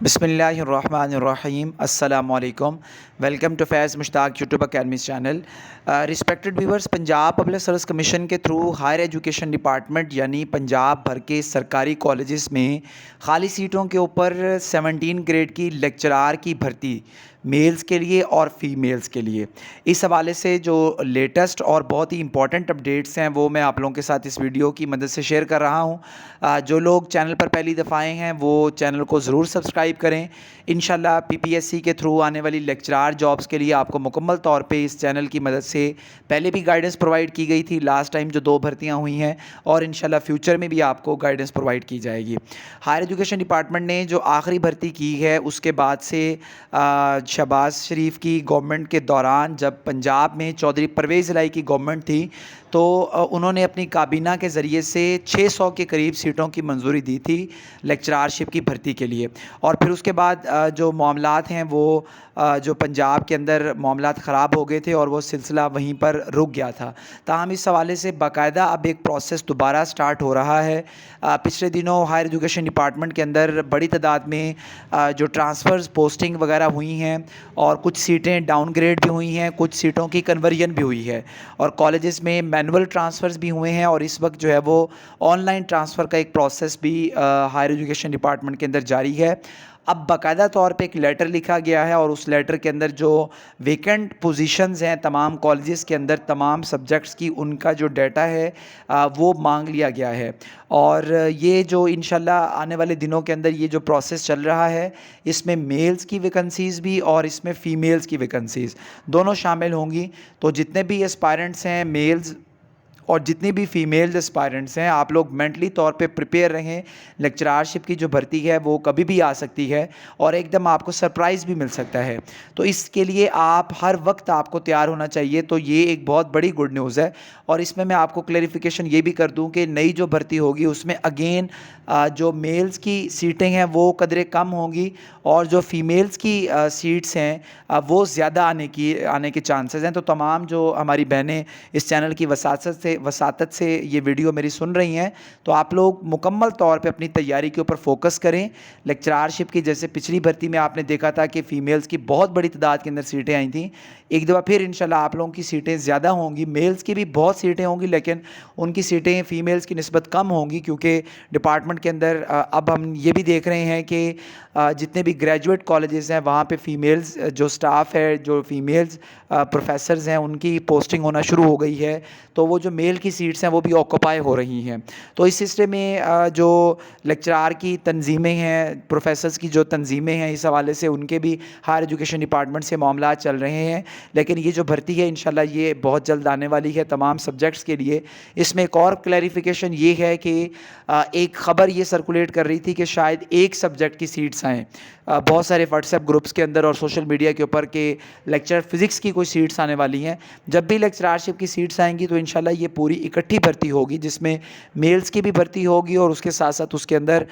بسم اللہ الرحمن الرحیم السلام علیکم. Welcome to Faiz Mushtaq YouTube academy channel. Respected viewers, Punjab public service commission کے تھرو ہائر ایجوکیشن ڈپارٹمنٹ یعنی پنجاب بھر کے سرکاری کالجز میں خالی سیٹوں کے اوپر 17 گریڈ کی لیکچرار کی بھرتی میلز کے لیے اور فیمیلز کے لیے، اس حوالے سے جو لیٹسٹ اور بہت ہی امپورٹنٹ اپڈیٹس ہیں وہ میں آپ لوگوں کے ساتھ اس ویڈیو کی مدد سے شیئر کر رہا ہوں. جو لوگ چینل پر پہلی دفعہ آئے ہیں وہ چینل کو ضرور سبسکرائب کریں. انشاءاللہ پی پی ایس سی کے تھرو آنے والی لیکچرار جابز کے لیے آپ کو مکمل طور پہ اس چینل کی مدد سے پہلے بھی گائیڈنس پرووائڈ کی گئی تھی، لاسٹ ٹائم جو 2 بھرتیاں ہوئی ہیں، اور انشاءاللہ فیوچر میں بھی آپ کو گائیڈنس پرووائڈ کی جائے گی. ہائر ایجوکیشن ڈپارٹمنٹ نے جو آخری بھرتی کی ہے اس کے بعد سے شہباز شریف کی گورنمنٹ کے دوران جب پنجاب میں چودھری پرویز الہی کی گورنمنٹ تھی تو انہوں نے اپنی کابینہ کے ذریعے سے 600 کے قریب سیٹوں کی منظوری دی تھی لیکچرارشپ کی بھرتی کے لیے. اور پھر اس کے بعد جو معاملات ہیں وہ جو پنجاب کے اندر معاملات خراب ہو گئے تھے اور وہ سلسلہ وہیں پر رک گیا تھا. تاہم اس حوالے سے باقاعدہ اب ایک پروسیس دوبارہ سٹارٹ ہو رہا ہے. پچھلے دنوں ہائر ایجوکیشن ڈپارٹمنٹ کے اندر بڑی تعداد میں جو ٹرانسفرز پوسٹنگ وغیرہ ہوئی ہیں اور کچھ سیٹیں ڈاؤن گریڈ بھی ہوئی ہیں، کچھ سیٹوں کی کنورژن بھی ہوئی ہے، اور کالجز میں مینول ٹرانسفرز بھی ہوئے ہیں، اور اس وقت جو ہے وہ آن لائن ٹرانسفر کا ایک پروسیس بھی ہائر ایجوکیشن ڈپارٹمنٹ کے اندر جاری ہے. اب باقاعدہ طور پہ ایک لیٹر لکھا گیا ہے اور اس لیٹر کے اندر جو ویکنٹ پوزیشنز ہیں تمام کالجز کے اندر تمام سبجیکٹس کی، ان کا جو ڈیٹا ہے وہ مانگ لیا گیا ہے. اور یہ جو انشاءاللہ آنے والے دنوں کے اندر یہ جو پروسیس چل رہا ہے اس میں میلز کی ویکنسیز بھی اور اس میں فیمیلز کی ویکنسیز دونوں شامل ہوں گی. تو جتنے بھی اسپائرنٹس ہیں میلز اور جتنی بھی فیمیل اسپائرنٹس ہیں، آپ لوگ مینٹلی طور پہ پریپیئر رہیں. لیکچرارشپ کی جو بھرتی ہے وہ کبھی بھی آ سکتی ہے اور ایک دم آپ کو سرپرائز بھی مل سکتا ہے، تو اس کے لیے آپ ہر وقت آپ کو تیار ہونا چاہیے. تو یہ ایک بہت بڑی گڈ نیوز ہے. اور اس میں آپ کو کلیریفیکیشن یہ بھی کر دوں کہ نئی جو بھرتی ہوگی اس میں اگین جو میلز کی سیٹیں ہیں وہ قدرے کم ہوں گی اور جو فیمیلز کی سیٹس ہیں وہ زیادہ آنے کے چانسز ہیں. تو تمام جو ہماری بہنیں اس چینل کی وساطت سے یہ ویڈیو میری سن رہی ہیں تو آپ لوگ مکمل طور پہ اپنی تیاری کے اوپر فوکس کریں. لیکچرارشپ کی جیسے پچھلی بھرتی میں آپ نے دیکھا تھا کہ فیمیلز کی بہت بڑی تعداد کے اندر سیٹیں آئی تھیں، ایک دفعہ پھر انشاءاللہ آپ لوگوں کی سیٹیں زیادہ ہوں گی. میلز کی بھی بہت سیٹیں ہوں گی لیکن ان کی سیٹیں فیمیلز کی نسبت کم ہوں گی، کیونکہ ڈپارٹمنٹ کے اندر اب ہم یہ بھی دیکھ رہے ہیں کہ جتنے بھی گریجویٹ کالجز ہیں وہاں پہ فیمیلز جو سٹاف ہے، جو فیمیلز پروفیسرز ہیں، ان کی پوسٹنگ ہونا شروع ہو گئی ہے. تو وہ جو میل کی سیٹس ہیں وہ بھی آکوپائی ہو رہی ہیں. تو اس سلسلے میں جو لیکچرار کی تنظیمیں ہیں، پروفیسرز کی جو تنظیمیں ہیں، اس حوالے سے ان کے بھی ہائر ایجوکیشن ڈپارٹمنٹ سے معاملات چل رہے ہیں. لیکن یہ جو بھرتی ہے انشاءاللہ یہ بہت جلد آنے والی ہے تمام سبجیکٹس کے لیے. اس میں ایک اور کلیریفیکیشن یہ ہے کہ ایک خبر یہ سرکولیٹ کر رہی تھی کہ شاید ایک سبجیکٹ کی سیٹس آئیں بہت سارے واٹس ایپ گروپس کے اندر اور سوشل میڈیا کے اوپر کہ لیکچر فزکس کی کوئی سیٹس آنے والی ہیں. جب بھی لیکچرارشپ کی سیٹس آئیں گی تو انشاءاللہ یہ پوری اکٹھی بھرتی ہوگی جس میں میلز کی بھی بھرتی ہوگی اور اس کے ساتھ ساتھ اس کے اندر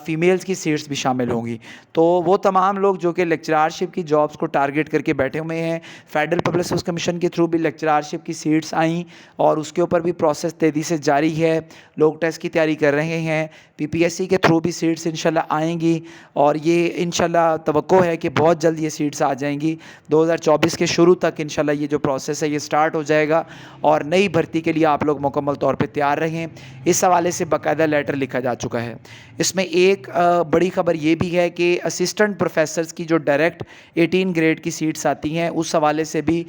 فیمیلز کی سیٹس بھی شامل ہوں گی. تو وہ تمام لوگ جو کہ لیکچرارشپ کی جابز کو ٹارگٹ کر کے بیٹھے ہوئے ہیں، فیڈرل پبلک سروس کمیشن کے تھرو بھی لیکچرارشپ کی سیٹس آئیں اور اس کے اوپر بھی پروسیس تیزی سے جاری ہے. لوگ ٹیسٹ کی تیاری کر رہے ہیں، پی پی ایس سی کے تھرو بھی سیٹس انشاءاللہ آئیں گی اور یہ انشاءاللہ توقع ہے کہ بہت جلد یہ سیٹس آ جائیں گی. 2024 کے شروع تک انشاءاللہ یہ جو پروسیس ہے یہ سٹارٹ ہو جائے گا اور نئی بھرتی کے لیے آپ لوگ مکمل طور پہ تیار رہیں. اس حوالے سے باقاعدہ لیٹر لکھا جا چکا ہے. اس میں ایک بڑی خبر یہ بھی ہے کہ اسسٹنٹ پروفیسرز کی جو ڈائریکٹ 18 گریڈ کی سیٹس آتی ہیں اس حوالے سے بھی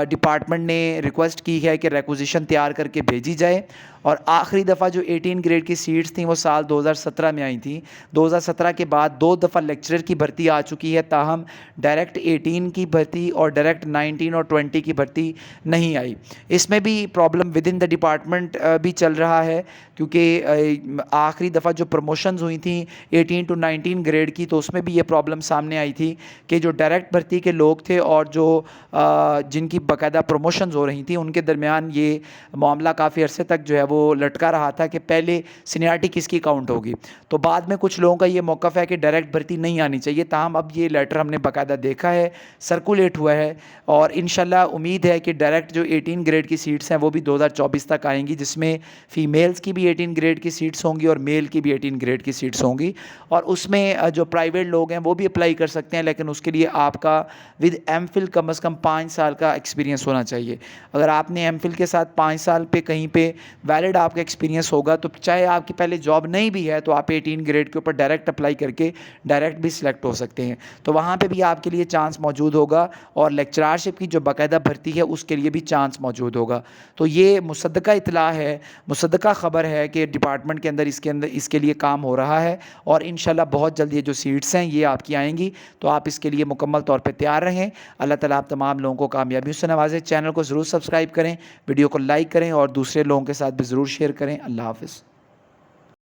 ڈپارٹمنٹ نے ریکویسٹ کی ہے کہ ریکوزیشن تیار کر کے بھیجی جائے. اور آخری دفعہ جو 18 گریڈ کی سیٹس تھیں وہ سال 2017 میں آئی تھیں. 2017 کے بعد 2 دفعہ لیکچرر کی بھرتی آ چکی ہے، تاہم ڈائریکٹ 18 کی بھرتی اور ڈائریکٹ 19 اور 20 کی بھرتی نہیں آئی. اس میں بھی problem with in the department بھی چل رہا ہے، کیونکہ آخری دفعہ جو پروموشنز ہوئی تھیں 18 to 19 گریڈ کی تو اس میں بھی یہ پرابلم سامنے آئی تھی کہ جو ڈائریکٹ بھرتی کے لوگ تھے اور جو جن کی باقاعدہ پروموشنز ہو رہی تھیں ان کے درمیان یہ معاملہ کافی عرصے تک جو ہے وہ لٹکا رہا تھا کہ پہلے سینیارٹی کس کی کاؤنٹ ہوگی. تو بعد میں کچھ لوگوں کا یہ موقف ہے کہ ڈائریکٹ بھرتی نہیں آنی چاہیے. تاہم اب یہ لیٹر ہم نے باقاعدہ دیکھا ہے, سرکولیٹ ہوا ہے, اور انشاءاللہ امید ہے کہ ڈائریکٹ جو 18 گریڈ کی سیٹس ہیں وہ بھی 2024 تک آئیں گی, جس میں فیمیلز کی بھی 18 گریڈ کی سیٹس ہوں گی اور میل کی بھی 18 گریڈ کی سیٹس ہوں گی. اور اس میں جو پرائیویٹ لوگ ہیں وہ بھی اپلائی کر سکتے ہیں, لیکن اس کے لیے آپ کا ود ایم فل کم از کم 5 سال کا ایکسپیرینس ہونا چاہیے. اگر آپ نے ایم فل کے ساتھ 5 سال پہ کہیں پہ ویلڈ آپ کا ایکسپیرینس ہوگا تو چاہے آپ کی پہلے جاب نہیں بھی ہے تو آپ 18 گریڈ کے اوپر ڈائریکٹ اپلائی کر کے ڈائریکٹ بھی سلیکٹ ہو سکتے ہیں. تو وہاں پہ بھی آپ کے لیے چانس موجود ہوگا, اور لیکچرارشپ کی جو باقاعدہ بھرتی ہے اس کے لیے بھی چانس موجود ہوگا. تو یہ مصدقہ اطلاع ہے, مصدقہ خبر ہے کہ ڈپارٹمنٹ کے اندر اس کے لیے کام ہو رہا ہے, اور انشاءاللہ بہت جلد یہ جو سیٹس ہیں یہ آپ کی آئیں گی. تو آپ اس کے لیے مکمل طور پہ تیار رہیں. اللہ تعالیٰ آپ تمام لوگوں کو کامیابیوں سے نوازے. چینل کو ضرور سبسکرائب کریں, ویڈیو کو لائک کریں, اور دوسرے لوگوں کے ساتھ بھی ضرور شیئر کریں. اللہ حافظ.